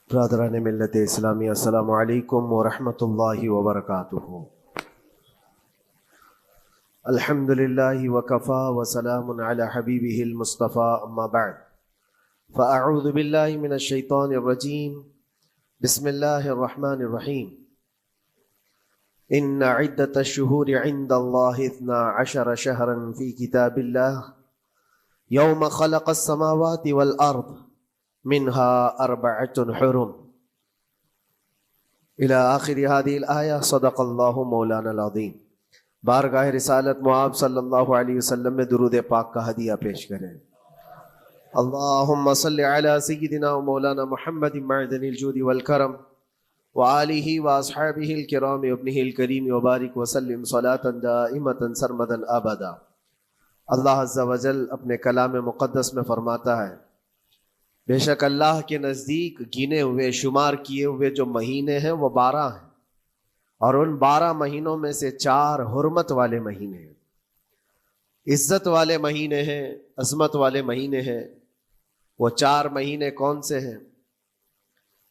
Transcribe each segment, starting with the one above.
برادران ملت اسلامی، السلام علیکم ورحمۃ اللہ وبرکاتہ۔ الحمد للہ وکفا وسلام علی حبیبہ المصطفیٰ، اما بعد فاعوذ باللہ من الشیطان الرجیم، بسم اللہ الرحمن الرحیم۔ ان عدۃ الشہور عند اللہ 12 شہرا فی کتاب اللہ یوم خلق السماوات والارض منها 4 حرم الى آخر هذه الآیہ۔ صدق اللہ مولانا العظیم۔ بارگاہ رسالت معاب صلی اللہ علیہ وسلم میں درود پاک کا ہدیہ پیش کریں۔ اللہم صلی علی سیدنا و مولانا محمد معدن الجود والکرم وآلہ واصحابہ الکرام وابنہ الکریم وبارک وسلم صلاة دائمة سرمدا ابدا۔ اللہ عز و جل اپنے کلام مقدس میں فرماتا ہے، بے شک اللہ کے نزدیک گنے ہوئے شمار کیے ہوئے جو مہینے ہیں وہ 12 ہیں، اور ان 12 مہینوں میں سے 4 حرمت والے مہینے ہیں، عزت والے مہینے ہیں، عظمت والے مہینے ہیں۔ وہ 4 مہینے کون سے ہیں؟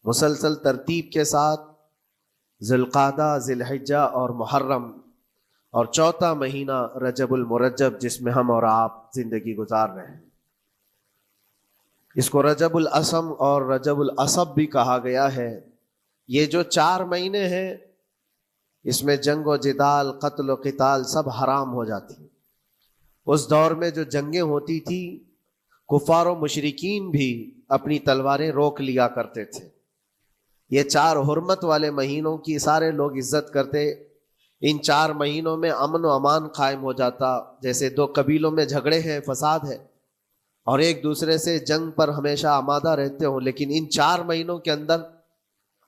مسلسل ترتیب کے ساتھ ذی القعدہ، ذی الحجہ اور محرم، اور 4تھا مہینہ رجب المرجب جس میں ہم اور آپ زندگی گزار رہے ہیں۔ اس کو رجب الاسم اور رجب العصب بھی کہا گیا ہے۔ یہ جو 4 مہینے ہیں اس میں جنگ و جدال، قتل و قتال سب حرام ہو جاتی ہیں۔ اس دور میں جو جنگیں ہوتی تھی، کفار و مشرکین بھی اپنی تلواریں روک لیا کرتے تھے۔ یہ 4 حرمت والے مہینوں کی سارے لوگ عزت کرتے۔ ان 4 مہینوں میں امن و امان قائم ہو جاتا، جیسے 2 قبیلوں میں جھگڑے ہیں، فساد ہے، اور ایک دوسرے سے جنگ پر ہمیشہ آمادہ رہتے ہوں، لیکن ان 4 مہینوں کے اندر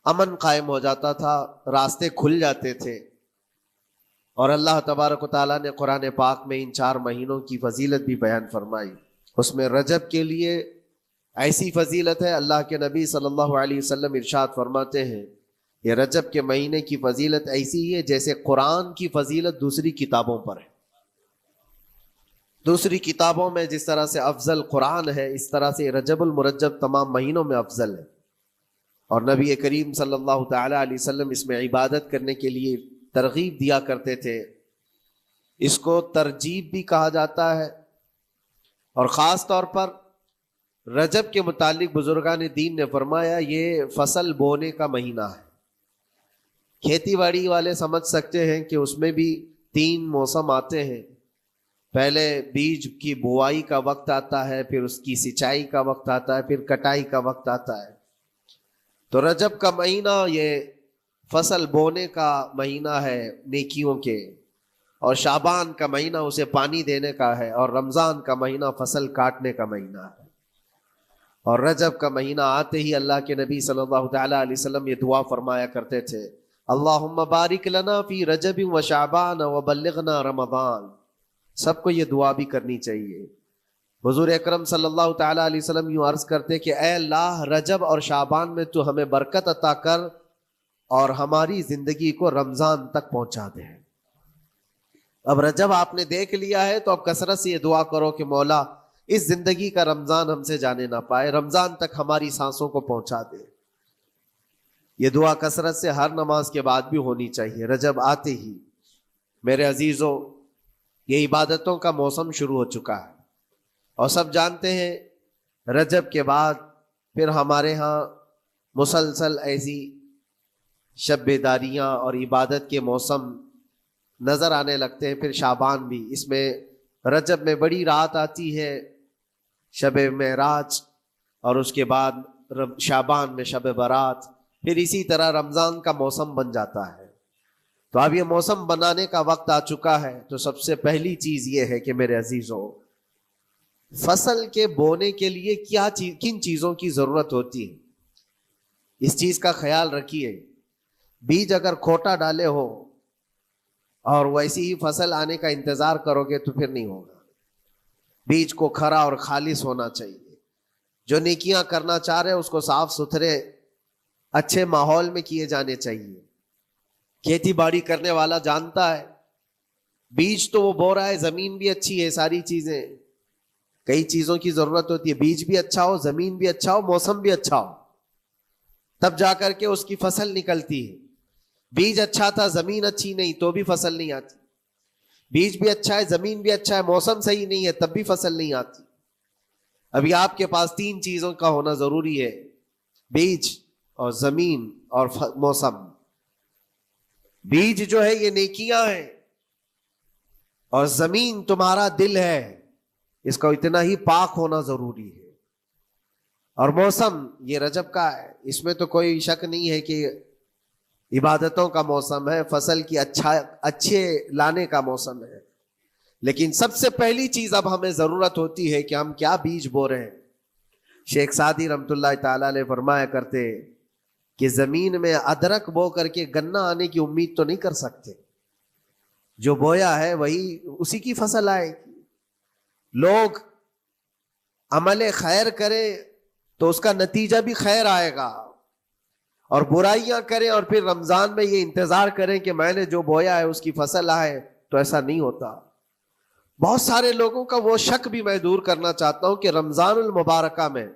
امن قائم ہو جاتا تھا، راستے کھل جاتے تھے۔ اور اللہ تبارک و تعالیٰ نے قرآن پاک میں ان 4 مہینوں کی فضیلت بھی بیان فرمائی۔ اس میں رجب کے لیے ایسی فضیلت ہے، اللہ کے نبی صلی اللہ علیہ وسلم ارشاد فرماتے ہیں، یہ رجب کے مہینے کی فضیلت ایسی ہے جیسے قرآن کی فضیلت دوسری کتابوں پر ہے۔ دوسری کتابوں میں جس طرح سے افضل قرآن ہے، اس طرح سے رجب المرجب تمام مہینوں میں افضل ہے۔ اور نبی کریم صلی اللہ تعالی علیہ وسلم اس میں عبادت کرنے کے لیے ترغیب دیا کرتے تھے۔ اس کو ترجیب بھی کہا جاتا ہے، اور خاص طور پر رجب کے متعلق بزرگان دین نے فرمایا یہ فصل بونے کا مہینہ ہے۔ کھیتی باڑی والے سمجھ سکتے ہیں کہ اس میں بھی 3 موسم آتے ہیں۔ پہلے بیج کی بوائی کا وقت آتا ہے، پھر اس کی سینچائی کا وقت آتا ہے، پھر کٹائی کا وقت آتا ہے۔ تو رجب کا مہینہ یہ فصل بونے کا مہینہ ہے نیکیوں کے، اور شعبان کا مہینہ اسے پانی دینے کا ہے، اور رمضان کا مہینہ فصل کاٹنے کا مہینہ ہے۔ اور رجب کا مہینہ آتے ہی اللہ کے نبی صلی اللہ تعالی علیہ وسلم یہ دعا فرمایا کرتے تھے، اللہم بارک لنا فی رجب و شعبان وبلغنا رمضان۔ سب کو یہ دعا بھی کرنی چاہیے۔ حضور اکرم صلی اللہ تعالی علیہ وسلم یوں عرض کرتے کہ اے اللہ، رجب اور شعبان میں تو ہمیں برکت عطا کر اور ہماری زندگی کو رمضان تک پہنچا دے۔ اب رجب آپ نے دیکھ لیا ہے تو اب کثرت سے یہ دعا کرو کہ مولا اس زندگی کا رمضان ہم سے جانے نہ پائے، رمضان تک ہماری سانسوں کو پہنچا دے۔ یہ دعا کثرت سے ہر نماز کے بعد بھی ہونی چاہیے۔ رجب آتے ہی میرے عزیزوں یہ عبادتوں کا موسم شروع ہو چکا ہے، اور سب جانتے ہیں رجب کے بعد پھر ہمارے ہاں مسلسل ایسی شب بیداریاں اور عبادت کے موسم نظر آنے لگتے ہیں۔ پھر شعبان بھی، اس میں رجب میں بڑی رات آتی ہے، شب معراج، اور اس کے بعد شعبان میں شب برات، پھر اسی طرح رمضان کا موسم بن جاتا ہے۔ تو اب یہ موسم بنانے کا وقت آ چکا ہے، تو سب سے پہلی چیز یہ ہے کہ میرے عزیزوں، فصل کے بونے کے لیے کن چیزوں کی ضرورت ہوتی ہے، اس چیز کا خیال رکھیے۔ بیج اگر کھوٹا ڈالے ہو اور ویسی ہی فصل آنے کا انتظار کرو گے تو پھر نہیں ہوگا۔ بیج کو کھرا اور خالص ہونا چاہیے۔ جو نیکیاں کرنا چاہ رہے اس کو صاف ستھرے اچھے ماحول میں کیے جانے چاہیے۔ کھیتی باڑی کرنے والا جانتا ہے، بیج تو وہ بو رہا ہے، زمین بھی اچھی ہے، ساری چیزیں، کئی چیزوں کی ضرورت ہوتی ہے، بیج بھی اچھا ہو، زمین بھی اچھا ہو، موسم بھی اچھا ہو، تب جا کر کے اس کی فصل نکلتی ہے۔ بیج اچھا تھا، زمین اچھی نہیں تو بھی فصل نہیں آتی۔ بیج بھی اچھا ہے، زمین بھی اچھا ہے، موسم صحیح نہیں ہے تب بھی فصل نہیں آتی۔ ابھی آپ کے پاس 3 چیزوں کا ہونا ضروری ہے، بیج اور زمین اور موسم۔ بیج جو ہے یہ نیکیاں ہیں، اور زمین تمہارا دل ہے، اس کا اتنا ہی پاک ہونا ضروری ہے۔ اور موسم یہ رجب کا ہے، اس میں تو کوئی شک نہیں ہے کہ عبادتوں کا موسم ہے، فصل کی اچھے لانے کا موسم ہے۔ لیکن سب سے پہلی چیز اب ہمیں ضرورت ہوتی ہے کہ ہم کیا بیج بو رہے ہیں۔ شیخ سعدی رحمۃ اللہ تعالی علیہ فرمایا کرتے کہ زمین میں ادرک بو کر کے گنا آنے کی امید تو نہیں کر سکتے، جو بویا ہے وہی اسی کی فصل آئے گی۔ لوگ عمل خیر کرے تو اس کا نتیجہ بھی خیر آئے گا، اور برائیاں کریں اور پھر رمضان میں یہ انتظار کریں کہ میں نے جو بویا ہے اس کی فصل آئے، تو ایسا نہیں ہوتا۔ بہت سارے لوگوں کا وہ شک بھی میں دور کرنا چاہتا ہوں کہ رمضان المبارکہ میں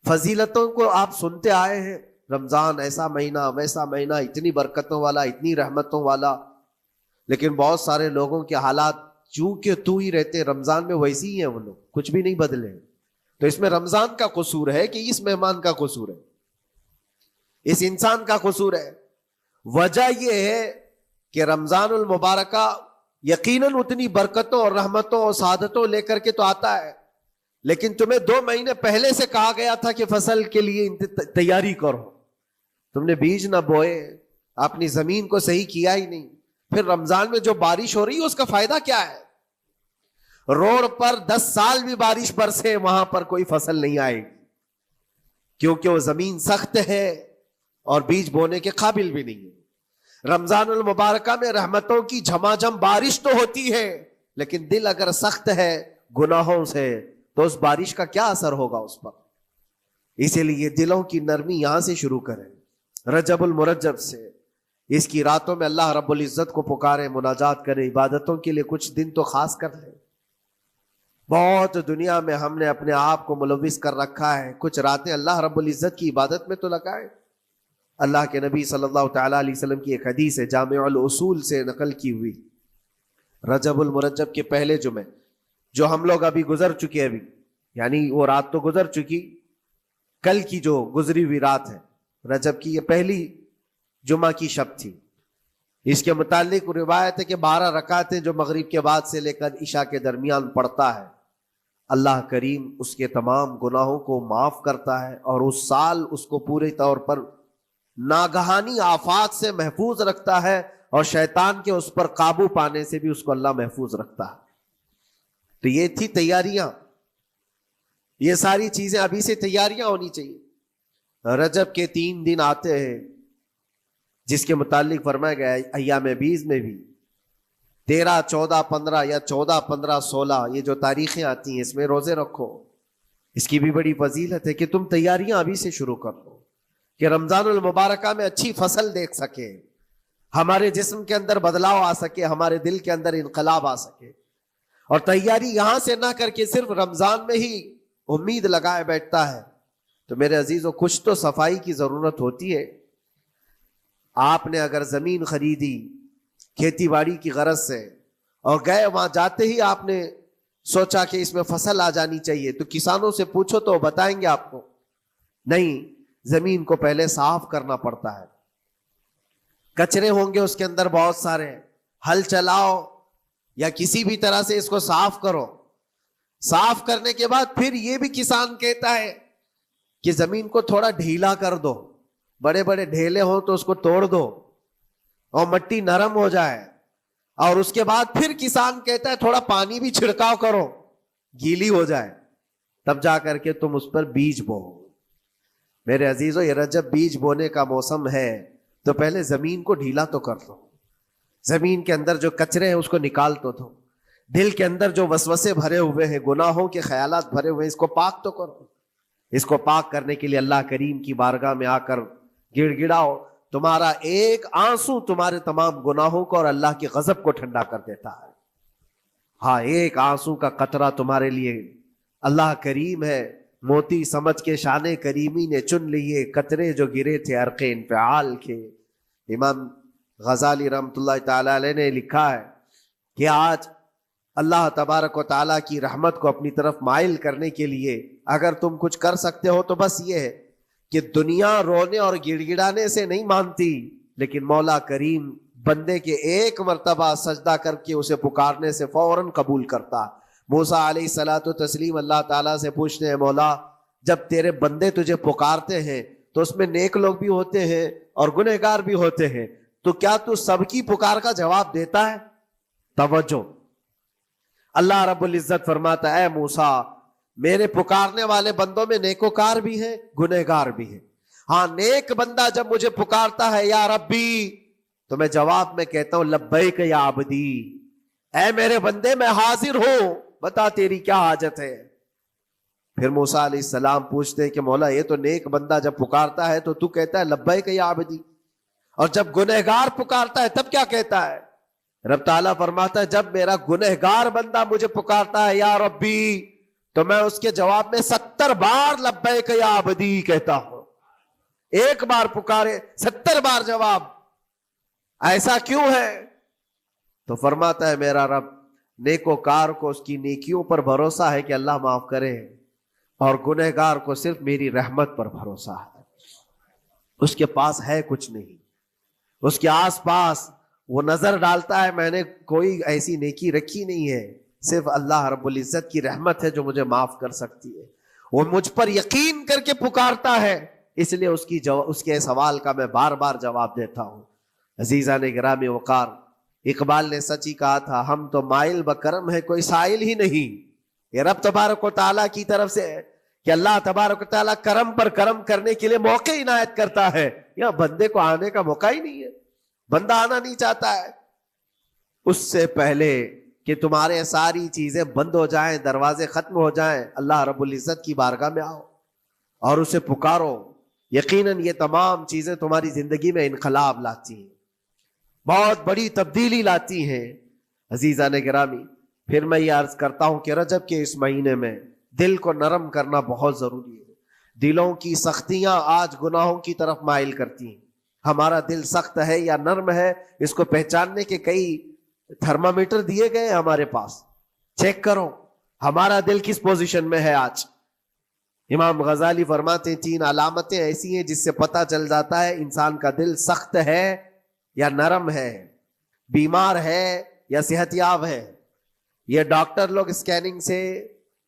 فضیلتوں کو آپ سنتے آئے ہیں، رمضان ایسا مہینہ، ویسا مہینہ، اتنی برکتوں والا، اتنی رحمتوں والا، لیکن بہت سارے لوگوں کے حالات چونکہ تو ہی رہتے رمضان میں ویسے ہی ہیں، وہ لوگ کچھ بھی نہیں بدلے۔ تو اس میں رمضان کا قصور ہے کہ اس مہمان کا قصور ہے، اس انسان کا قصور ہے؟ وجہ یہ ہے کہ رمضان المبارکہ یقیناً اتنی برکتوں اور رحمتوں اور سعادتوں لے کر کے تو آتا ہے، لیکن تمہیں 2 مہینے پہلے سے کہا گیا تھا کہ فصل کے لیے تیاری کرو، تم نے بیج نہ بوئے، اپنی زمین کو صحیح کیا ہی نہیں، پھر رمضان میں جو بارش ہو رہی ہے اس کا فائدہ کیا ہے؟ روڈ پر 10 سال بھی بارش برسے وہاں پر کوئی فصل نہیں آئے گی، کیونکہ وہ زمین سخت ہے اور بیج بونے کے قابل بھی نہیں ہے۔ رمضان المبارکہ میں رحمتوں کی جھماجھم بارش تو ہوتی ہے، لیکن دل اگر سخت ہے گناہوں سے تو اس بارش کا کیا اثر ہوگا اس پر؟ اسی لیے دلوں کی نرمی یہاں سے شروع کریں، رجب المرجب سے۔ اس کی راتوں میں اللہ رب العزت کو پکاریں، مناجات کریں، عبادتوں کے لیے کچھ دن تو خاص کر لیں۔ بہت دنیا میں ہم نے اپنے آپ کو ملوث کر رکھا ہے، کچھ راتیں اللہ رب العزت کی عبادت میں تو لگائیں۔ اللہ کے نبی صلی اللہ تعالیٰ علیہ وسلم کی ایک حدیث ہے، جامع الاصول سے نقل کی ہوئی، رجب المرجب کے پہلے جمعے جو ہم لوگ ابھی گزر چکے، ابھی یعنی وہ رات تو گزر چکی، کل کی جو گزری ہوئی رات ہے رجب کی، یہ پہلی جمعہ کی شب تھی۔ اس کے متعلق روایت ہے کہ 12 رکعتیں جو مغرب کے بعد سے لے کر عشاء کے درمیان پڑھتا ہے، اللہ کریم اس کے تمام گناہوں کو معاف کرتا ہے، اور اس سال اس کو پورے طور پر ناگہانی آفات سے محفوظ رکھتا ہے، اور شیطان کے اس پر قابو پانے سے بھی اس کو اللہ محفوظ رکھتا ہے۔ تو یہ تھی تیاریاں، یہ ساری چیزیں ابھی سے تیاریاں ہونی چاہیے۔ رجب کے 3 دن آتے ہیں جس کے متعلق فرمایا گیا ہے ایام بیز میں بھی 13، 14، 15 یا 14، 15، 16 یہ جو تاریخیں آتی ہیں اس میں روزے رکھو۔ اس کی بھی بڑی فضیلت ہے کہ تم تیاریاں ابھی سے شروع کر دو کہ رمضان المبارکہ میں اچھی فصل دیکھ سکے، ہمارے جسم کے اندر بدلاؤ آ سکے، ہمارے دل کے اندر انقلاب آ سکے۔ اور تیاری یہاں سے نہ کر کے صرف رمضان میں ہی امید لگائے بیٹھتا ہے تو میرے عزیزوں کچھ تو صفائی کی ضرورت ہوتی ہے۔ آپ نے اگر زمین خریدی کھیتی باڑی کی غرض سے اور گئے، وہاں جاتے ہی آپ نے سوچا کہ اس میں فصل آ جانی چاہیے، تو کسانوں سے پوچھو تو بتائیں گے آپ کو نہیں، زمین کو پہلے صاف کرنا پڑتا ہے، کچرے ہوں گے اس کے اندر بہت سارے، ہل چلاؤ یا کسی بھی طرح سے اس کو صاف کرو۔ صاف کرنے کے بعد پھر یہ بھی کسان کہتا ہے کہ زمین کو تھوڑا ڈھیلا کر دو، بڑے بڑے ڈھیلے ہوں تو اس کو توڑ دو اور مٹی نرم ہو جائے، اور اس کے بعد پھر کسان کہتا ہے تھوڑا پانی بھی چھڑکاؤ کرو، گیلی ہو جائے، تب جا کر کے تم اس پر بیج بو۔ میرے عزیزو یہ رجب بیج بونے کا موسم ہے، تو پہلے زمین کو ڈھیلا تو کر دو، زمین کے اندر جو کچرے ہیں اس کو نکال تو دو، دل کے اندر جو وسوسے بھرے ہوئے ہیں، گناہوں کے خیالات بھرے ہوئے ہیں، اس کو پاک تو کرو۔ اس کو پاک کرنے کے لیے اللہ کریم کی بارگاہ میں آ کر گڑ گڑاؤ، تمہارا ایک آنسو تمہارے تمام گناہوں کو اور اللہ کے غضب کو ٹھنڈا کر دیتا ہے۔ ہاں، ایک آنسو کا قطرہ تمہارے لیے اللہ کریم ہے، موتی سمجھ کے شان کریمی نے چن لیے قطرے جو گرے تھے عرق انفعال کے۔ امام غزالی رحمۃ اللہ تعالی علیہ نے لکھا ہے کہ آج اللہ تبارک و تعالیٰ کی رحمت کو اپنی طرف مائل کرنے کے لیے اگر تم کچھ کر سکتے ہو تو بس یہ ہے کہ دنیا رونے اور گڑ گڑانے سے نہیں مانتی، لیکن مولا کریم بندے کے ایک مرتبہ سجدہ کر کے اسے پکارنے سے فوراً قبول کرتا۔ موسیٰ علیہ الصلاۃ والتسلیم اللہ تعالیٰ سے پوچھتے ہیں، مولا جب تیرے بندے تجھے پکارتے ہیں تو اس میں نیک لوگ بھی ہوتے ہیں اور گنہگار بھی ہوتے ہیں، تو کیا تو سب کی پکار کا جواب دیتا ہے؟ توجہ، اللہ رب العزت فرماتا ہے، اے موسیٰ میرے پکارنے والے بندوں میں نیکوکار بھی ہیں، گنہگار بھی ہیں۔ ہاں، نیک بندہ جب مجھے پکارتا ہے یا ربی، تو میں جواب میں کہتا ہوں لبیک یا عبدی، اے میرے بندے میں حاضر ہوں، بتا تیری کیا حاجت ہے۔ پھر موسیٰ علیہ السلام پوچھتے ہیں کہ مولا یہ تو نیک بندہ جب پکارتا ہے تو کہتا ہے لبیک یا عبدی، اور جب گنہگار پکارتا ہے تب کیا کہتا ہے؟ رب تعالیٰ فرماتا ہے جب میرا گنہگار بندہ مجھے پکارتا ہے یا ربی، تو میں اس کے جواب میں 70 بار لبیک یا عبدی کہتا ہوں۔ ایک بار پکارے 70 بار جواب، ایسا کیوں ہے؟ تو فرماتا ہے میرا رب نیکوکار کو اس کی نیکیوں پر بھروسہ ہے کہ اللہ معاف کرے، اور گنہگار کو صرف میری رحمت پر بھروسہ ہے۔ اس کے پاس ہے کچھ نہیں، اس کے آس پاس وہ نظر ڈالتا ہے میں نے کوئی ایسی نیکی رکھی نہیں ہے، صرف اللہ رب العزت کی رحمت ہے جو مجھے معاف کر سکتی ہے۔ وہ مجھ پر یقین کر کے پکارتا ہے، اس لیے اس کے سوال کا میں بار بار جواب دیتا ہوں۔ عزیزان گرامی وقار، اقبال نے سچ ہی کہا تھا، ہم تو مائل بکرم ہے کوئی سائل ہی نہیں۔ یہ رب تبارک و تعالیٰ کی طرف سے ہے کہ اللہ تبارک و تعالیٰ کرم پر کرم کرنے کے لیے موقع عنایت کرتا ہے، یا بندے کو آنے کا موقع ہی نہیں ہے، بندہ آنا نہیں چاہتا ہے۔ اس سے پہلے کہ تمہارے ساری چیزیں بند ہو جائیں، دروازے ختم ہو جائیں، اللہ رب العزت کی بارگاہ میں آؤ اور اسے پکارو، یقیناً یہ تمام چیزیں تمہاری زندگی میں انقلاب لاتی ہیں، بہت بڑی تبدیلی لاتی ہیں۔ عزیزان گرامی، پھر میں یہ عرض کرتا ہوں کہ رجب کے اس مہینے میں دل کو نرم کرنا بہت ضروری ہے۔ دلوں کی سختیاں آج گناہوں کی طرف مائل کرتی ہیں۔ ہمارا دل سخت ہے یا نرم ہے، اس کو پہچاننے کے کئی تھرمامیٹر دیے گئے ہیں ہمارے پاس، چیک کرو ہمارا دل کس پوزیشن میں ہے آج۔ امام غزالی فرماتے ہیں 3 علامتیں ایسی ہیں جس سے پتہ چل جاتا ہے انسان کا دل سخت ہے یا نرم ہے، بیمار ہے یا صحت یاب ہے۔ یہ ڈاکٹر لوگ اسکیننگ سے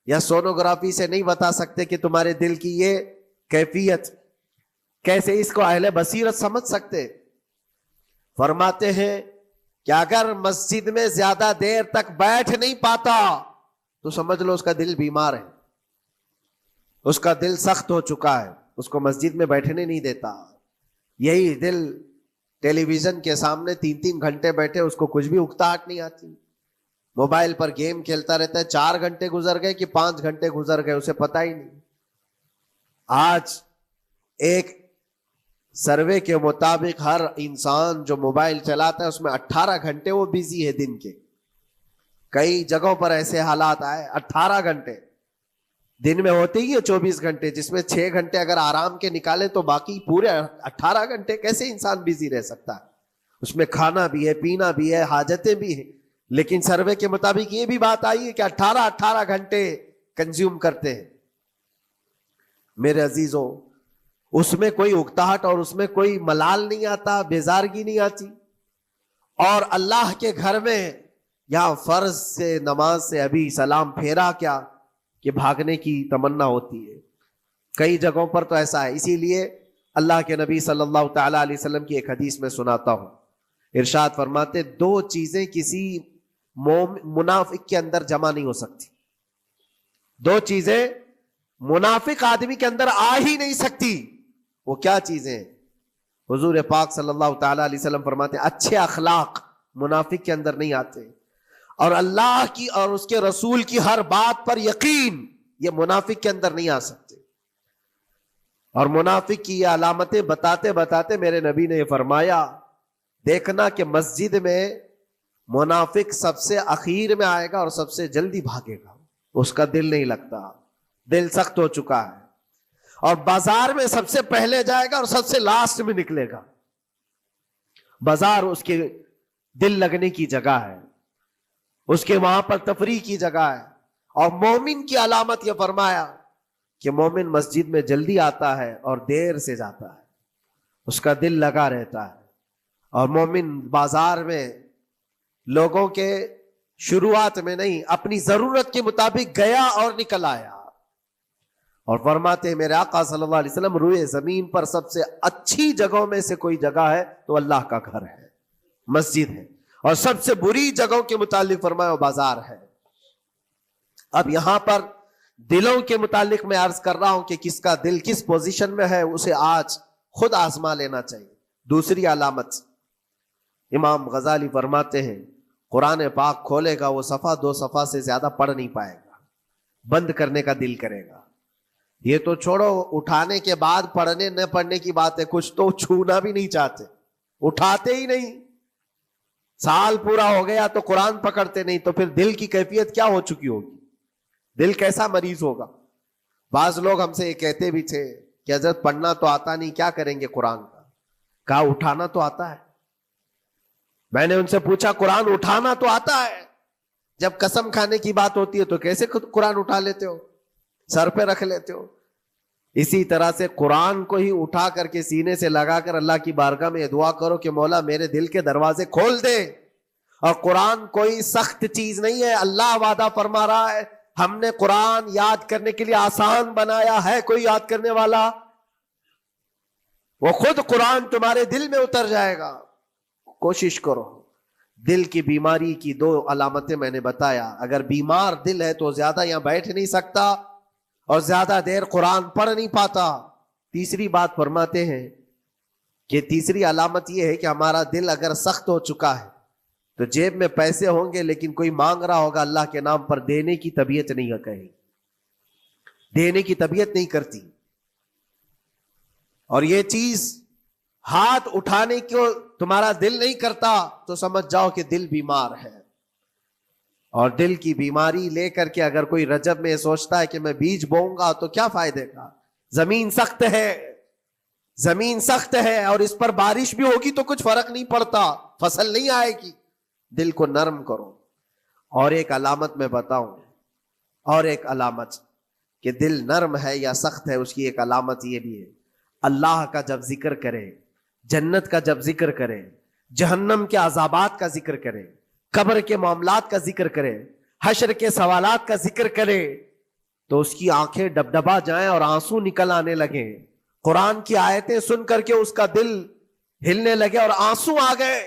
یا سونوگرافی سے نہیں بتا سکتے کہ تمہارے دل کی یہ کیفیت، کیسے اس کو اہل بصیرت سمجھ سکتے؟ فرماتے ہیں کہ اگر مسجد میں زیادہ دیر تک بیٹھ نہیں پاتا تو سمجھ لو اس کا دل بیمار ہے، اس کا دل سخت ہو چکا ہے، اس کو مسجد میں بیٹھنے نہیں دیتا۔ یہی دل ٹیلی ویژن کے سامنے 3 گھنٹے بیٹھے، اس کو کچھ بھی اکتاہٹ نہیں آتی، موبائل پر گیم کھیلتا رہتا ہے، 4 گھنٹے گزر گئے کہ 5 گھنٹے گزر گئے اسے پتہ ہی نہیں۔ آج ایک سروے کے مطابق ہر انسان جو موبائل چلاتا ہے اس میں 18 گھنٹے وہ بیزی ہے دن کے۔ کئی جگہوں پر ایسے حالات آئے 18 گھنٹے دن میں ہوتے ہی ہے 24 گھنٹے، جس میں 6 گھنٹے اگر آرام کے نکالے تو باقی پورے 18 گھنٹے کیسے انسان بیزی رہ سکتا ہے؟ اس میں کھانا بھی ہے، پینا بھی ہے، حاجتیں بھی ہیں، لیکن سروے کے مطابق یہ بھی بات آئی ہے کہ 18 گھنٹے کنزیوم کرتے ہیں۔ میرے عزیزوں، اس میں کوئی اکتاہٹ اور اس میں کوئی ملال نہیں آتا، بیزارگی نہیں آتی، اور اللہ کے گھر میں یہاں فرض سے نماز سے ابھی سلام پھیرا کیا کہ بھاگنے کی تمنا ہوتی ہے۔ کئی جگہوں پر تو ایسا ہے، اسی لیے اللہ کے نبی صلی اللہ تعالی علیہ وسلم کی ایک حدیث میں سناتا ہوں، ارشاد فرماتے 2 چیزیں کسی منافق کے اندر جمع نہیں ہو سکتی، 2 چیزیں منافق آدمی کے اندر آ ہی نہیں سکتی۔ وہ کیا چیزیں؟ حضور پاک صلی اللہ تعالی علیہ وسلم فرماتے ہیں اچھے اخلاق منافق کے اندر نہیں آتے، اور اللہ کی اور اس کے رسول کی ہر بات پر یقین، یہ منافق کے اندر نہیں آ سکتے۔ اور منافق کی یہ علامتیں بتاتے بتاتے میرے نبی نے یہ فرمایا، دیکھنا کہ مسجد میں منافق سب سے اخیر میں آئے گا اور سب سے جلدی بھاگے گا، اس کا دل نہیں لگتا۔ دل سخت ہو چکا ہے، اور بازار میں سب سے پہلے جائے گا اور سب سے لاسٹ میں نکلے گا. بازار اس کے دل لگنے کی جگہ ہے، اس کے وہاں پر تفریح کی جگہ ہے. اور مومن کی علامت یہ فرمایا کہ مومن مسجد میں جلدی آتا ہے اور دیر سے جاتا ہے، اس کا دل لگا رہتا ہے. اور مومن بازار میں لوگوں کے شروعات میں نہیں، اپنی ضرورت کے مطابق گیا اور نکل آیا. اور فرماتے ہیں میرے آقا صلی اللہ علیہ وسلم، روئے زمین پر سب سے اچھی جگہوں میں سے کوئی جگہ ہے تو اللہ کا گھر ہے، مسجد ہے. اور سب سے بری جگہوں کے متعلق فرمایا بازار ہے. اب یہاں پر دلوں کے متعلق میں عرض کر رہا ہوں کہ کس کا دل کس پوزیشن میں ہے، اسے آج خود آزما لینا چاہیے. دوسری علامت، امام غزالی فرماتے ہیں قرآن پاک کھولے گا وہ صفحہ 2 صفحہ سے زیادہ پڑھ نہیں پائے گا، بند کرنے کا دل کرے گا. یہ تو چھوڑو اٹھانے کے بعد پڑھنے نہ پڑھنے کی بات ہے، کچھ تو چھونا بھی نہیں چاہتے، اٹھاتے ہی نہیں. سال پورا ہو گیا تو قرآن پکڑتے نہیں، تو پھر دل کی کیفیت کیا ہو چکی ہوگی، دل کیسا مریض ہوگا. بعض لوگ ہم سے یہ کہتے بھی تھے کہ حضرت پڑھنا تو آتا نہیں، کیا کریں گے قرآن کا. کہا اٹھانا تو آتا ہے. میں نے ان سے پوچھا قرآن اٹھانا تو آتا ہے، جب قسم کھانے کی بات ہوتی ہے تو کیسے قرآن اٹھا لیتے ہو، سر پہ رکھ لیتے ہو. اسی طرح سے قرآن کو ہی اٹھا کر کے سینے سے لگا کر اللہ کی بارگاہ میں دعا کرو کہ مولا میرے دل کے دروازے کھول دے. اور قرآن کوئی سخت چیز نہیں ہے، اللہ وعدہ فرما رہا ہے ہم نے قرآن یاد کرنے کے لیے آسان بنایا ہے. کوئی یاد کرنے والا، وہ خود قرآن تمہارے دل میں اتر جائے گا. کوشش کرو. دل کی بیماری کی 2 علامتیں میں نے بتایا. اگر بیمار دل ہے تو زیادہ یہاں بیٹھ نہیں سکتا اور زیادہ دیر قرآن پڑھ نہیں پاتا. تیسری بات فرماتے ہیں کہ تیسری علامت یہ ہے کہ ہمارا دل اگر سخت ہو چکا ہے تو جیب میں پیسے ہوں گے لیکن کوئی مانگ رہا ہوگا اللہ کے نام پر، دینے کی طبیعت نہیں ہے، کہیں دینے کی طبیعت نہیں کرتی. اور یہ چیز ہاتھ اٹھانے کو تمہارا دل نہیں کرتا تو سمجھ جاؤ کہ دل بیمار ہے. اور دل کی بیماری لے کر کے اگر کوئی رجب میں سوچتا ہے کہ میں بیج بوؤں گا تو کیا فائدے کا، زمین سخت ہے، زمین سخت ہے اور اس پر بارش بھی ہوگی تو کچھ فرق نہیں پڑتا، فصل نہیں آئے گی. دل کو نرم کرو. اور ایک علامت میں بتاؤں، اور ایک علامت کہ دل نرم ہے یا سخت ہے، اس کی ایک علامت یہ بھی ہے، اللہ کا جب ذکر کرے، جنت کا جب ذکر کرے، جہنم کے عذابات کا ذکر کرے، قبر کے معاملات کا ذکر کرے، حشر کے سوالات کا ذکر کرے، تو اس کی آنکھیں ڈبڈبا جائیں اور آنسو نکل آنے لگے. قرآن کی آیتیں سن کر کے اس کا دل ہلنے لگے اور آنسو آ گئے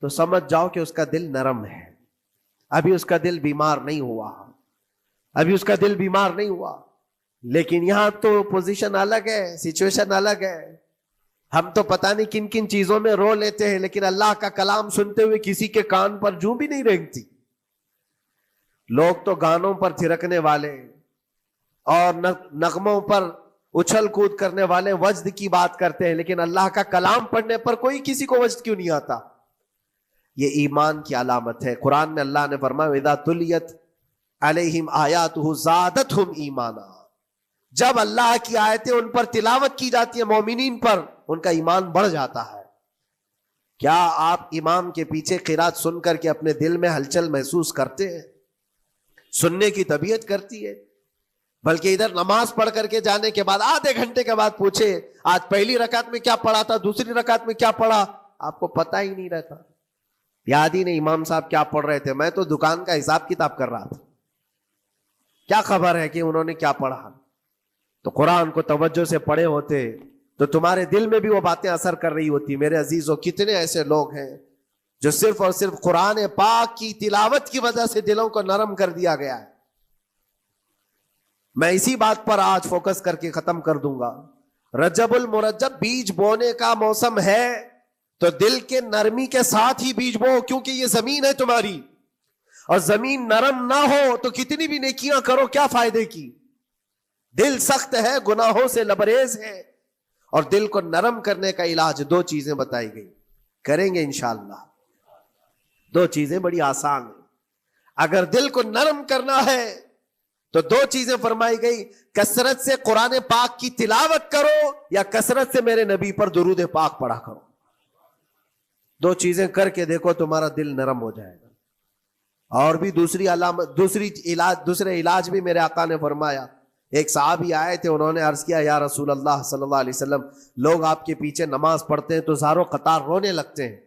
تو سمجھ جاؤ کہ اس کا دل نرم ہے. ابھی اس کا دل بیمار نہیں ہوا، ابھی اس کا دل بیمار نہیں ہوا. لیکن یہاں تو پوزیشن الگ ہے، سچویشن الگ ہے. ہم تو پتہ نہیں کن کن چیزوں میں رو لیتے ہیں، لیکن اللہ کا کلام سنتے ہوئے کسی کے کان پر جوں بھی نہیں رینگتی. لوگ تو گانوں پر تھرکنے والے اور نغموں پر اچھل کود کرنے والے وجد کی بات کرتے ہیں، لیکن اللہ کا کلام پڑھنے پر کوئی کسی کو وجد کیوں نہیں آتا. یہ ایمان کی علامت ہے. قرآن میں اللہ نے فرمایا اذا تلیت علیہم آیاتہ زادتہم ایمانا، جب اللہ کی آیتیں ان پر تلاوت کی جاتی ہیں، مومنین پر، ان کا ایمان بڑھ جاتا ہے. کیا آپ امام کے پیچھے قرات سن کر کے اپنے دل میں ہلچل محسوس کرتے ہیں؟ سننے کی طبیعت کرتی ہے. بلکہ ادھر نماز پڑھ کر کے جانے کے بعد آدھے گھنٹے کے بعد پوچھے آج پہلی رکعت میں کیا پڑھا تھا، دوسری رکعت میں کیا پڑھا، آپ کو پتہ ہی نہیں رہتا، یاد ہی نہیں امام صاحب کیا پڑھ رہے تھے. میں تو دکان کا حساب کتاب کر رہا تھا، کیا خبر ہے کہ انہوں نے کیا پڑھا. تو قرآن کو توجہ سے پڑھے ہوتے تو تمہارے دل میں بھی وہ باتیں اثر کر رہی ہوتی. میرے عزیزوں، کتنے ایسے لوگ ہیں جو صرف اور صرف قرآن پاک کی تلاوت کی وجہ سے دلوں کو نرم کر دیا گیا ہے. میں اسی بات پر آج فوکس کر کے ختم کر دوں گا. رجب المرجب بیج بونے کا موسم ہے تو دل کے نرمی کے ساتھ ہی بیج بو، کیونکہ یہ زمین ہے تمہاری، اور زمین نرم نہ ہو تو کتنی بھی نیکیاں کرو کیا فائدے کی. دل سخت ہے، گناہوں سے لبریز ہے، اور دل کو نرم کرنے کا علاج 2 چیزیں بتائی گئی، کریں گے انشاءاللہ. 2 چیزیں بڑی آسان ہیں. اگر دل کو نرم کرنا ہے تو دو چیزیں فرمائی گئی، کثرت سے قرآن پاک کی تلاوت کرو یا کثرت سے میرے نبی پر درود پاک پڑھا کرو. دو چیزیں کر کے دیکھو تمہارا دل نرم ہو جائے گا. اور بھی دوسری علامت، دوسرے علاج بھی میرے آقا نے فرمایا. ایک صحابی آئے تھے، انہوں نے عرض کیا یا رسول اللہ صلی اللہ علیہ وسلم، لوگ آپ کے پیچھے نماز پڑھتے ہیں تو زاروں قطار رونے لگتے ہیں،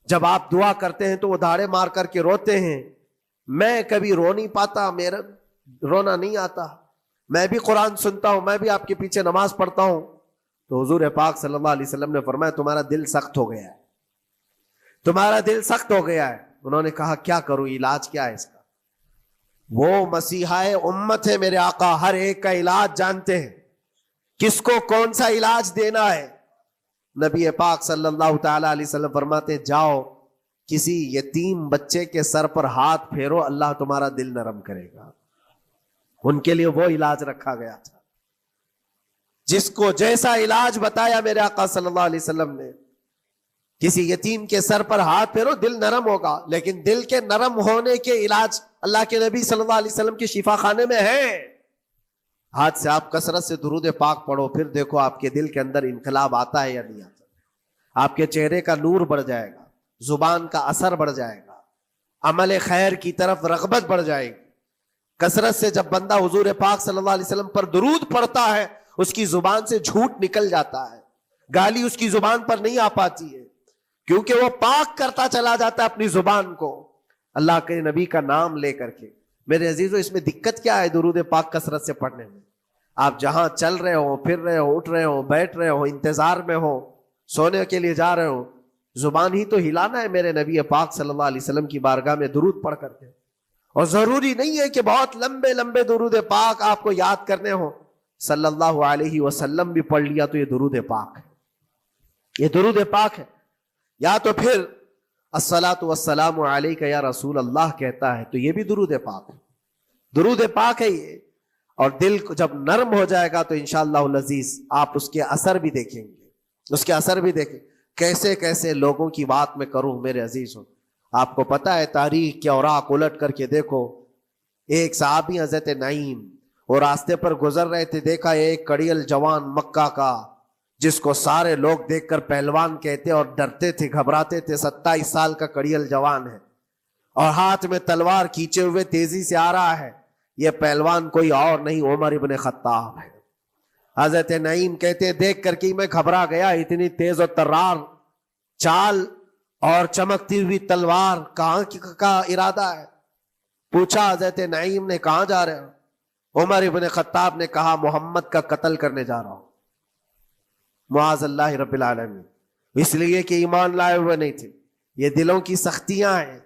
جب آپ دعا کرتے ہیں تو وہ دھاڑے مار کر کے روتے ہیں، میں کبھی رو نہیں پاتا، میرا رونا نہیں آتا، میں بھی قرآن سنتا ہوں، میں بھی آپ کے پیچھے نماز پڑھتا ہوں. تو حضور پاک صلی اللہ علیہ وسلم نے فرمایا تمہارا دل سخت ہو گیا ہے، تمہارا دل سخت ہو گیا ہے. انہوں نے کہا کیا کروں، علاج کیا ہے اس کا؟ وہ مسیحائے امت ہے میرے آقا، ہر ایک کا علاج جانتے ہیں، کس کو کون سا علاج دینا ہے. نبی پاک صلی اللہ تعالی علیہ وسلم فرماتے جاؤ کسی یتیم بچے کے سر پر ہاتھ پھیرو، اللہ تمہارا دل نرم کرے گا. ان کے لیے وہ علاج رکھا گیا تھا. جس کو جیسا علاج بتایا میرے آقا صلی اللہ علیہ وسلم نے، کسی یتیم کے سر پر ہاتھ پھیرو، دل نرم ہوگا. لیکن دل کے نرم ہونے کے علاج اللہ کے نبی صلی اللہ علیہ وسلم کے شفا خانے میں ہے. ہاتھ سے آپ کثرت سے درود پاک پڑھو، پھر دیکھو آپ کے دل کے اندر انقلاب آتا ہے یا نہیں آتا. آپ کے چہرے کا نور بڑھ جائے گا، زبان کا اثر بڑھ جائے گا، عمل خیر کی طرف رغبت بڑھ جائے گی. کثرت سے جب بندہ حضور پاک صلی اللہ علیہ وسلم پر درود پڑھتا ہے، اس کی زبان سے جھوٹ نکل جاتا ہے، گالی اس کی زبان پر نہیں آ پاتی ہے، کیونکہ وہ پاک کرتا چلا جاتا ہے اپنی زبان کو اللہ کے نبی کا نام لے کر کے. میرے عزیزو، اس میں دقت کیا ہے درود پاک کثرت سے پڑھنے میں؟ آپ جہاں چل رہے ہو، پھر رہے ہو، اٹھ رہے ہو، بیٹھ رہے ہو، انتظار میں ہو، سونے کے لیے جا رہے ہو، زبان ہی تو ہلانا ہے میرے نبی پاک صلی اللہ علیہ وسلم کی بارگاہ میں درود پڑھ کر کے. اور ضروری نہیں ہے کہ بہت لمبے لمبے درود پاک آپ کو یاد کرنے ہو، صلی اللہ علیہ وسلم بھی پڑھ لیا تو یہ درود پاک ہے، یہ درود پاک ہے. یا تو پھر الصلاۃ والسلام علیک یا رسول اللہ کہتا ہے تو یہ بھی درود پاک ہے، درود پاک ہے یہ. اور دل کو جب نرم ہو جائے گا تو انشاءاللہ العزیز آپ اس کے اثر بھی دیکھیں گے، اس کے اثر بھی دیکھیں. کیسے کیسے لوگوں کی بات میں کروں میرے عزیز ہو. آپ کو پتا ہے تاریخ کے اوراق الٹ کر کے دیکھو، ایک صحابی حضرت نعیم وہ راستے پر گزر رہے تھے، دیکھا ایک کڑیل جوان مکہ کا جس کو سارے لوگ دیکھ کر پہلوان کہتے اور ڈرتے تھے، گھبراتے تھے. 27 سال کا کڑیل جوان ہے اور ہاتھ میں تلوار کھینچے ہوئے تیزی سے آ رہا ہے. یہ پہلوان کوئی اور نہیں عمر ابن خطاب ہے. حضرت نعیم کہتے دیکھ کر کے میں گھبرا گیا، اتنی تیز اور ترار چال اور چمکتی ہوئی تلوار، کہاں کا ارادہ ہے؟ پوچھا حضرت نعیم نے کہاں جا رہے ہو؟ عمر ابن خطاب نے کہا محمد کا قتل کرنے جا رہا ہوں. معاذ اللہ رب العالمین. اس لیے کہ ایمان لائے ہوئے نہیں تھے. یہ دلوں کی سختیاں ہیں،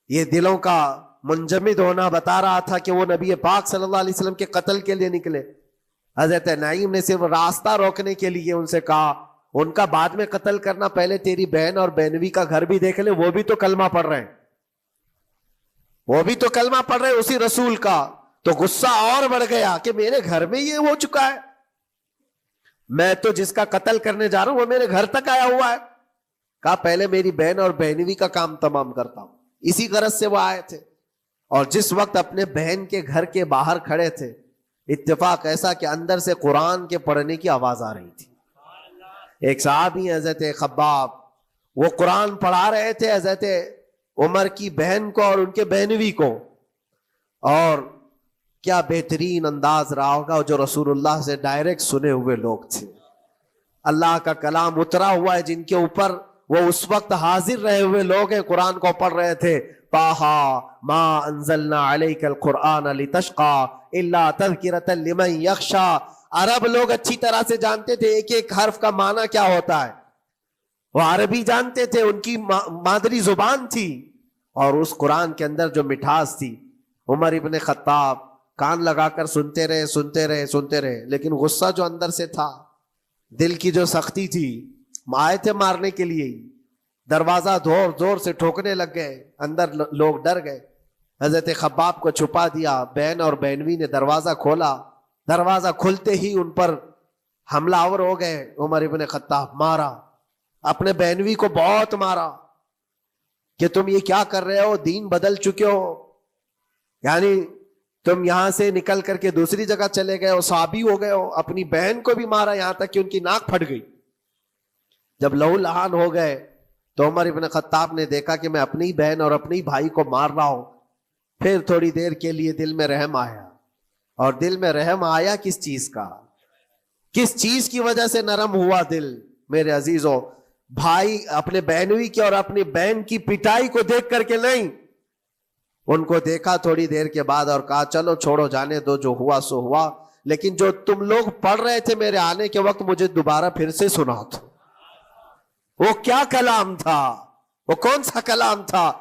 یہ دلوں کا منجمد ہونا بتا رہا تھا کہ وہ نبی پاک صلی اللہ علیہ وسلم کے قتل کے لیے نکلے. حضرت نعیم نے صرف راستہ روکنے کے لیے ان سے کہا ان کا بعد میں قتل کرنا، پہلے تیری بہن اور بہنوی کا گھر بھی دیکھ لے، وہ بھی تو کلمہ پڑھ رہے ہیں، وہ بھی تو کلمہ پڑھ رہے ہیں اسی رسول کا. تو غصہ اور بڑھ گیا کہ میرے گھر میں یہ ہو چکا ہے، میں تو جس کا قتل کرنے جا رہا ہوں وہ میرے گھر تک آیا ہوا ہے. کہا پہلے میری بہن اور بہنوی کا کام تمام کرتا ہوں. اسی غرض سے وہ آئے تھے. اور جس وقت اپنے بہن کے گھر کے باہر کھڑے تھے، اتفاق ایسا کہ اندر سے قرآن کے پڑھنے کی آواز آ رہی تھی. ایک صحابی حضرت خباب، وہ قرآن پڑھا رہے تھے حضرت عمر کی بہن کو اور ان کے بہنوی کو. اور کیا بہترین انداز رہا ہوگا، جو رسول اللہ سے ڈائریکٹ سنے ہوئے لوگ تھے. اللہ کا کلام اترا ہوا ہے جن کے اوپر، وہ اس وقت حاضر رہے ہوئے لوگ ہیں، قرآن کو پڑھ رہے تھے. طٰہٰ مَا أَنزَلْنَا عَلَيْكَ الْقُرْآنَ لِتَشْقَىٰ إِلَّا تَذْكِرَةً لِمَن يَخْشَىٰ. عرب لوگ اچھی طرح سے جانتے تھے ایک ایک حرف کا معنی کیا ہوتا ہے، وہ عربی جانتے تھے، ان کی مادری زبان تھی. اور اس قرآن کے اندر جو مٹھاس تھی، عمر ابن خطاب کان لگا کر سنتے رہے سنتے رہے سنتے رہے. لیکن غصہ جو اندر سے تھا، دل کی جو سختی تھی، آئے تھے مارنے کے لیے، دروازہ زور زور سے ٹھوکنے لگ گئے. اندر لوگ ڈر گئے. حضرت خباب کو چھپا دیا، بہن اور بہنوی نے دروازہ کھولا. دروازہ کھلتے ہی ان پر حملہ آور ہو گئے. عمر ابن خطاب مارا، اپنے بہنوی کو بہت مارا کہ تم یہ کیا کر رہے ہو، دین بدل چکے ہو. یعنی تم یہاں سے نکل کر کے دوسری جگہ چلے گئے ہو، صحابی ہو گئے ہو، اپنی بہن کو بھی مارا یہاں تک کہ ان کی ناک پھٹ گئی. جب لہو لہان ہو گئے تو عمر ابن خطاب نے دیکھا کہ میں اپنی بہن اور اپنی بھائی کو مار رہا ہوں. پھر تھوڑی دیر کے لیے دل میں رحم آیا. اور دل میں رحم آیا کس چیز کا؟ کس چیز کی وجہ سے نرم ہوا دل؟ میرے عزیزوں، بھائی اپنے بہنوئی کی اور اپنی بہن کی پٹائی کو دیکھ کر کے نہیں، ان کو دیکھا تھوڑی دیر کے بعد اور کہا چلو چھوڑو جانے دو، جو ہوا سو ہوا، لیکن جو تم لوگ پڑھ رہے تھے میرے آنے کے وقت مجھے دوبارہ پھر سے سنا دو. وہ کیا کلام تھا؟ وہ کون سا کلام تھا؟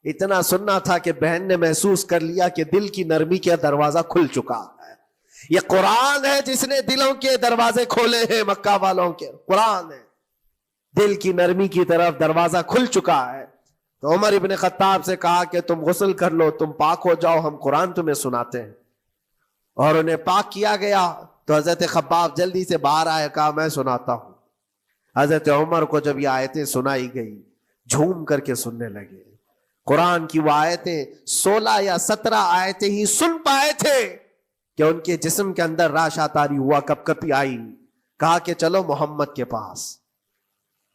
اتنا سننا تھا کہ بہن نے محسوس کر لیا کہ دل کی نرمی کا دروازہ کھل چکا ہے. یہ قرآن ہے جس نے دلوں کے دروازے کھولے ہیں. مکہ والوں کے قرآن ہے، دل کی نرمی کی طرف دروازہ کھل چکا ہے. تو عمر ابن خطاب سے کہا کہ تم غسل کر لو، تم پاک ہو جاؤ، ہم قرآن تمہیں سناتے ہیں. اور انہیں پاک کیا گیا. تو حضرت خباب جلدی سے باہر آئے، کہا میں سناتا ہوں. حضرت عمر کو جب یہ آیتیں سنائی گئی جھوم کر کے سننے لگے. قرآن کی وہ آیتیں 16 یا 17 آیتیں ہی سن پائے تھے کہ ان کے جسم کے اندر راشا تاری ہوا، کپ کپی آئی. کہا کہ چلو محمد کے پاس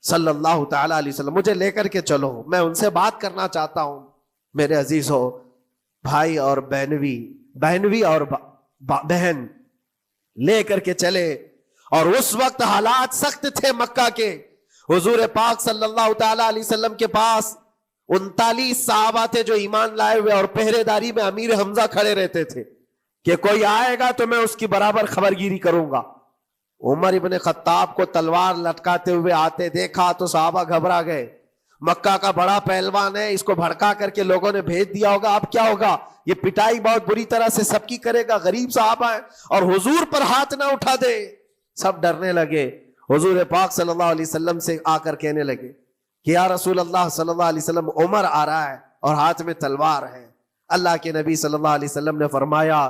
صلی اللہ تعالی علیہ وسلم، مجھے لے کر کے چلو، میں ان سے بات کرنا چاہتا ہوں. میرے عزیزو، بھائی اور بہنوی اور بہن لے کر کے چلے. اور اس وقت حالات سخت تھے مکہ کے. حضور پاک صلی اللہ تعالی علیہ وسلم کے پاس 39 صحابہ تھے جو ایمان لائے ہوئے، اور پہرے داری میں امیر حمزہ کھڑے رہتے تھے کہ کوئی آئے گا تو میں اس کی برابر خبرگیری کروں گا. عمر ابن خطاب کو تلوار لٹکاتے ہوئے آتے دیکھا تو صحابہ گھبرا گئے. مکہ کا بڑا پہلوان ہے، اس کو بھڑکا کر کے لوگوں نے بھیج دیا ہوگا، اب کیا ہوگا؟ یہ پٹائی بہت بری طرح سے سب کی کرے گا. غریب صحابہ ہیں اور حضور پر ہاتھ نہ اٹھا دے. سب ڈرنے لگے. حضور پاک صلی اللہ علیہ وسلم سے آ کر کہنے لگے کہ یا رسول اللہ صلی اللہ علیہ وسلم، عمر آ رہا ہے اور ہاتھ میں تلوار ہے. اللہ کے نبی صلی اللہ علیہ وسلم نے فرمایا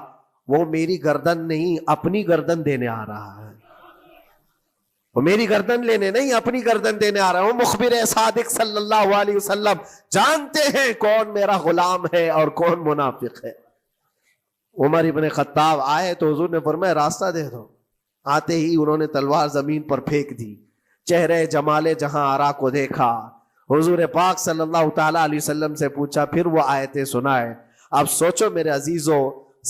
وہ میری گردن نہیں، اپنی گردن دینے آ رہا ہے. وہ میری گردن لینے نہیں، اپنی گردن دینے آ رہا ہے. وہ مخبر صادق صلی اللہ علیہ وسلم جانتے ہیں کون میرا غلام ہے اور کون منافق ہے. عمر ابن خطاب آئے تو حضور نے فرمایا راستہ دے دو. آتے ہی انہوں نے تلوار زمین پر پھینک دی. چہرے جمال جہاں آرا کو دیکھا. حضور پاک صلی اللہ تعالی علیہ وسلم سے پوچھا، پھر وہ آیتیں سنائے. اب سوچو میرے عزیزو،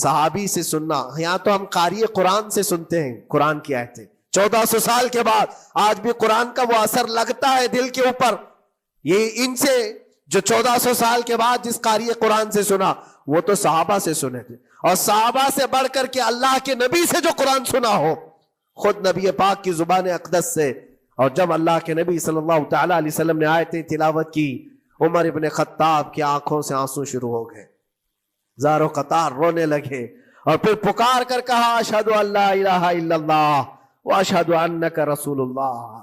صحابی سے سننا، یہاں تو ہم قاری قرآن سے سنتے ہیں قرآن کی آیتیں 1400 سال کے بعد. آج بھی قرآن کا وہ اثر لگتا ہے دل کے اوپر. یہ ان سے جو 1400 سال کے بعد جس قاری قرآن سے سنا وہ تو صحابہ سے سنے تھے، اور صحابہ سے بڑھ کر کے اللہ کے نبی سے جو قرآن سنا ہو، خود نبی پاک کی زبان اقدس سے. اور جب اللہ کے نبی صلی اللہ تعالی علیہ وسلم نے آیتیں تلاوت کی، عمر ابن خطاب کی آنکھوں سے آنسو شروع ہو گئے. زارو قطار رونے لگے اور پھر پکار کر کہا اشہد ان لا الہ الا اللہ واشہد انک رسول اللہ.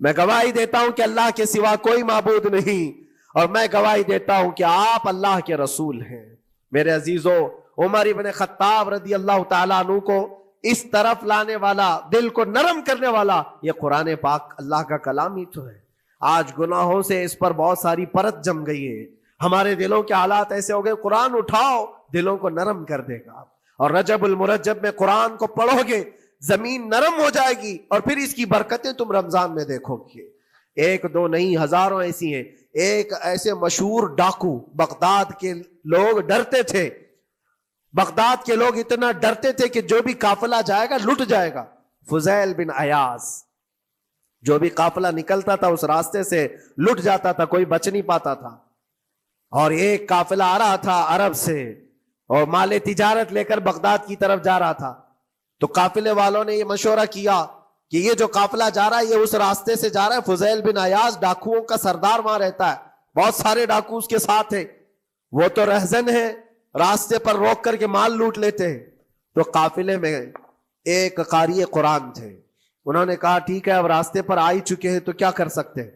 میں گواہی دیتا ہوں کہ اللہ کے سوا کوئی معبود نہیں، اور میں گواہی دیتا ہوں کہ آپ اللہ کے رسول ہیں. میرے عزیزو، عمر ابن خطاب رضی اللہ تعالیٰ عنہ کو اس طرف لانے والا، دل کو نرم کرنے والا، یہ قرآن پاک اللہ کا کلام ہی تو ہے. آج گناہوں سے اس پر بہت ساری پرت جم گئی ہے. ہمارے دلوں کے حالات ایسے ہو گئے، قرآن اٹھاؤ دلوں کو نرم کر دے گا. اور رجب المرجب میں قرآن کو پڑھو گے زمین نرم ہو جائے گی، اور پھر اس کی برکتیں تم رمضان میں دیکھو گے. ایک دو نہیں، ہزاروں ایسی ہیں. ایک ایسے مشہور ڈاکو، بغداد کے لوگ ڈرتے تھے. بغداد کے لوگ اتنا ڈرتے تھے کہ جو بھی قافلہ جائے گا لٹ جائے گا. فضیل بن عیاض، جو بھی قافلہ نکلتا تھا اس راستے سے لٹ جاتا تھا، کوئی بچ نہیں پاتا تھا. اور ایک قافلہ آ رہا تھا عرب سے اور مال تجارت لے کر بغداد کی طرف جا رہا تھا. تو قافلے والوں نے یہ مشورہ کیا کہ یہ جو قافلہ جا رہا ہے یہ اس راستے سے جا رہا ہے. فضیل بن عیاض ڈاکوؤں کا سردار وہاں رہتا ہے، بہت سارے ڈاکو اس کے ساتھ ہیں، وہ تو رہزن ہے، راستے پر روک کر کے مال لوٹ لیتے ہیں. تو قافلے میں ایک قاری قرآن تھے. انہوں نے کہا ٹھیک ہے، اب راستے پر آ ہی چکے ہیں تو کیا کر سکتے ہیں،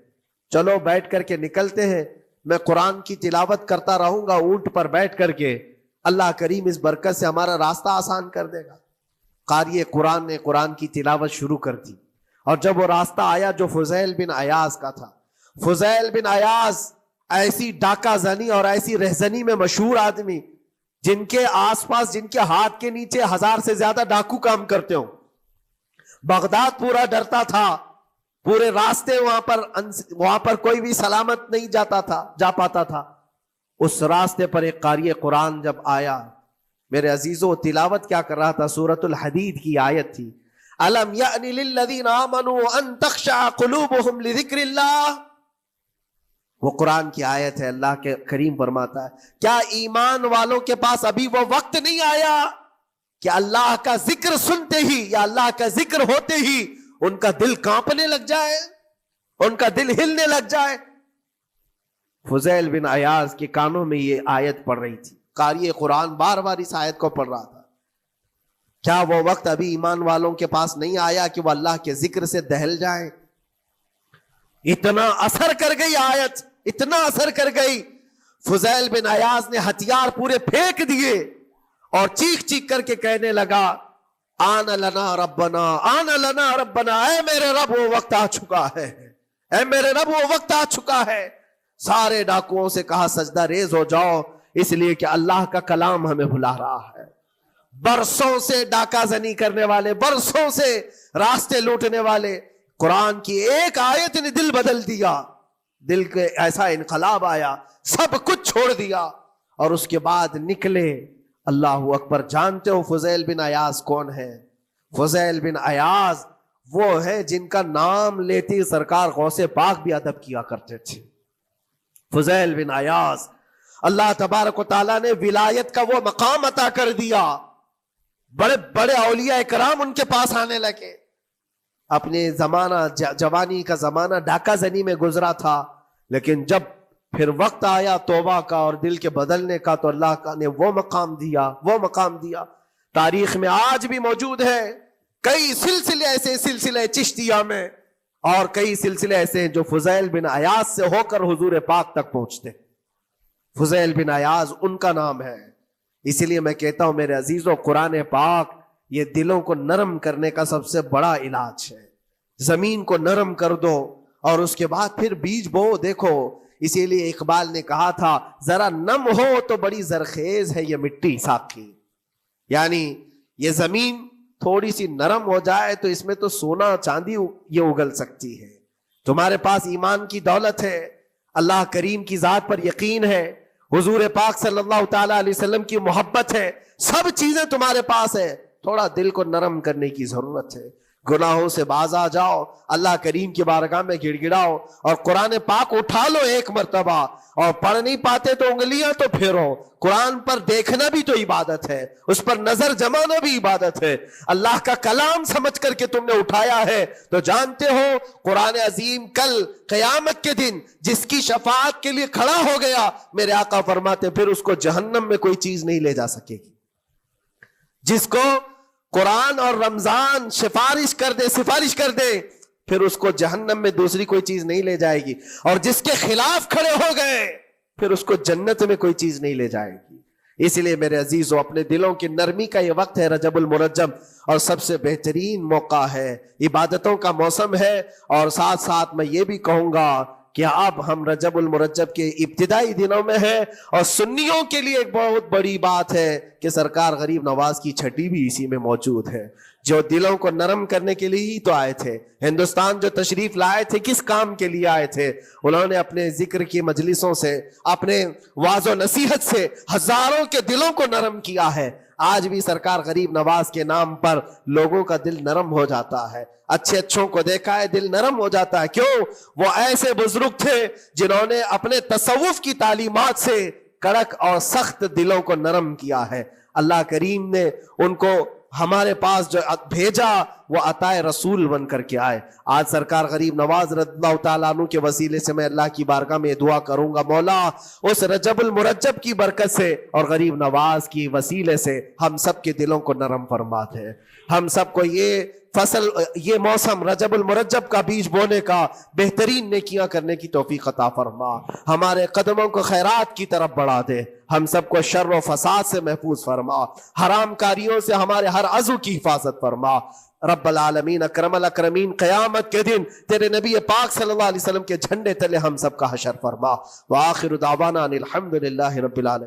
چلو بیٹھ کر کے نکلتے ہیں. میں قرآن کی تلاوت کرتا رہوں گا اونٹ پر بیٹھ کر کے، اللہ کریم اس برکت سے ہمارا راستہ آسان کر دے گا. قاری قرآن نے قرآن کی تلاوت شروع کر دی. اور جب وہ راستہ آیا جو فضیل بن عیاض کا تھا، فضیل بن عیاض ایسی ڈاکہ زنی اور ایسی رہزنی میں مشہور آدمی، جن کے آس پاس، جن کے ہاتھ کے نیچے 1000 سے زیادہ ڈاکو کام کرتے ہوں. بغداد پورا ڈرتا تھا، پورے راستے وہاں پر کوئی بھی سلامت نہیں جا پاتا تھا. اس راستے پر ایک قاری قرآن جب آیا، میرے عزیزو تلاوت کیا کر رہا تھا؟ سورۃ الحدید کی آیت تھی، الم یأن للذین آمنوا ان تخشع قلوبهم لذکر اللہ. وہ قرآن کی آیت ہے. اللہ کے کریم فرماتا ہے کیا ایمان والوں کے پاس ابھی وہ وقت نہیں آیا کہ اللہ کا ذکر سنتے ہی یا اللہ کا ذکر ہوتے ہی ان کا دل کانپنے لگ جائے، ان کا دل ہلنے لگ جائے؟ فضیل بن عیاض کے کانوں میں یہ آیت پڑھ رہی تھی. قاری قرآن بار بار اس آیت کو پڑھ رہا تھا. کیا وہ وقت ابھی ایمان والوں کے پاس نہیں آیا کہ وہ اللہ کے ذکر سے دہل جائیں؟ اتنا اثر کر گئی آیت، اتنا اثر کر گئی. فضیل بن عیاض نے ہتھیار پورے پھینک دیے اور چیخ چیخ کر کے کہنے لگا آن لنا ربنا، آن لنا ربنا، اے میرے رب وہ وقت آ چکا ہے، اے میرے رب وہ وقت آ چکا ہے. سارے ڈاکوؤں سے کہا سجدہ ریز ہو جاؤ، اس لیے کہ اللہ کا کلام ہمیں بلا رہا ہے. برسوں سے ڈاکہ زنی کرنے والے، برسوں سے راستے لوٹنے والے، قرآن کی ایک آیت نے دل بدل دیا. دل کے ایسا انقلاب آیا، سب کچھ چھوڑ دیا اور اس کے بعد نکلے. اللہ اکبر. جانتے ہو فضیل بن عیاض کون ہے؟ فضیل بن عیاض وہ ہے جن کا نام لیتی سرکار غوث پاک بھی ادب کیا کرتے تھے. فضیل بن عیاض اللہ تبارک و تعالیٰ نے ولایت کا وہ مقام عطا کر دیا. بڑے بڑے اولیاء کرام ان کے پاس آنے لگے. اپنے زمانہ جوانی کا زمانہ ڈاکہ زنی میں گزرا تھا، لیکن جب پھر وقت آیا توبہ کا اور دل کے بدلنے کا تو اللہ نے وہ مقام دیا. تاریخ میں آج بھی موجود ہے کئی سلسلے ایسے، سلسلے چشتیہ میں، اور کئی سلسلے ایسے ہیں جو فضیل بن عیاض سے ہو کر حضور پاک تک پہنچتے. فضیل بن عیاض ان کا نام ہے. اسی لیے میں کہتا ہوں میرے عزیزو، قرآن پاک یہ دلوں کو نرم کرنے کا سب سے بڑا علاج ہے. زمین کو نرم کر دو اور اس کے بعد پھر بیج بو. دیکھو اسی لیے اقبال نے کہا تھا ذرا نم ہو تو بڑی زرخیز ہے یہ مٹی ساقی. یعنی یہ زمین تھوڑی سی نرم ہو جائے تو اس میں تو سونا چاندی یہ اگل سکتی ہے. تمہارے پاس ایمان کی دولت ہے، اللہ کریم کی ذات پر یقین ہے، حضور پاک صلی اللہ تعالی علیہ وسلم کی محبت ہے، سب چیزیں تمہارے پاس ہے. تھوڑا دل کو نرم کرنے کی ضرورت ہے. گناہوں سے باز آ جاؤ، اللہ کریم کی بارگاہ میں گڑ گڑاؤ اور قرآن پاک اٹھا لو ایک مرتبہ. اور پڑھ نہیں پاتے تو انگلیاں تو پھیرو. قرآن پر دیکھنا بھی تو عبادت ہے، اس پر نظر جمانا بھی عبادت ہے. اللہ کا کلام سمجھ کر کے تم نے اٹھایا ہے تو جانتے ہو قرآن عظیم کل قیامت کے دن جس کی شفاعت کے لیے کھڑا ہو گیا، میرے آقا فرماتے پھر اس کو جہنم میں کوئی چیز نہیں لے جا سکے گی. جس کو قرآن اور رمضان سفارش کر دے پھر اس کو جہنم میں دوسری کوئی چیز نہیں لے جائے گی. اور جس کے خلاف کھڑے ہو گئے پھر اس کو جنت میں کوئی چیز نہیں لے جائے گی. اس لیے میرے عزیزو اپنے دلوں کی نرمی کا یہ وقت ہے رجب المرجب، اور سب سے بہترین موقع ہے، عبادتوں کا موسم ہے. اور ساتھ ساتھ میں یہ بھی کہوں گا کہ اب ہم رجب المرجب کے ابتدائی دنوں میں ہیں، اور سنیوں کے لیے ایک بہت بڑی بات ہے کہ سرکار غریب نواز کی چھٹی بھی اسی میں موجود ہے، جو دلوں کو نرم کرنے کے لیے ہی تو آئے تھے. ہندوستان جو تشریف لائے تھے کس کام کے لیے آئے تھے؟ انہوں نے اپنے ذکر کی مجلسوں سے، اپنے واعظ و نصیحت سے ہزاروں کے دلوں کو نرم کیا ہے. آج بھی سرکار غریب نواز کے نام پر لوگوں کا دل نرم ہو جاتا ہے. اچھے اچھوں کو دیکھا ہے دل نرم ہو جاتا ہے. کیوں؟ وہ ایسے بزرگ تھے جنہوں نے اپنے تصوف کی تعلیمات سے کڑک اور سخت دلوں کو نرم کیا ہے. اللہ کریم نے ان کو ہمارے پاس جو بھیجا وہ عطائے رسول بن کر کے آئے. آج سرکار غریب نواز رضی اللہ تعالیٰ عنہ کے وسیلے سے میں اللہ کی بارگاہ میں دعا کروں گا، مولا اس رجب المرجب کی برکت سے اور غریب نواز کی وسیلے سے ہم سب کے دلوں کو نرم فرما دے. ہم سب کو یہ فصل، یہ موسم رجب المرجب کا بیج بونے کا، بہترین نیکیاں کرنے کی توفیق عطا فرما. ہمارے قدموں کو خیرات کی طرف بڑھا دے. ہم سب کو شر و فساد سے محفوظ فرما. حرام کاریوں سے ہمارے ہر عضو کی حفاظت فرما. رب العالمین اکرم الاکرمین قیامت کے دن تیرے نبی پاک صلی اللہ علیہ وسلم کے جھنڈے تلے ہم سب کا حشر فرما. وآخر دعوانا ان الحمد للہ رب العالمین.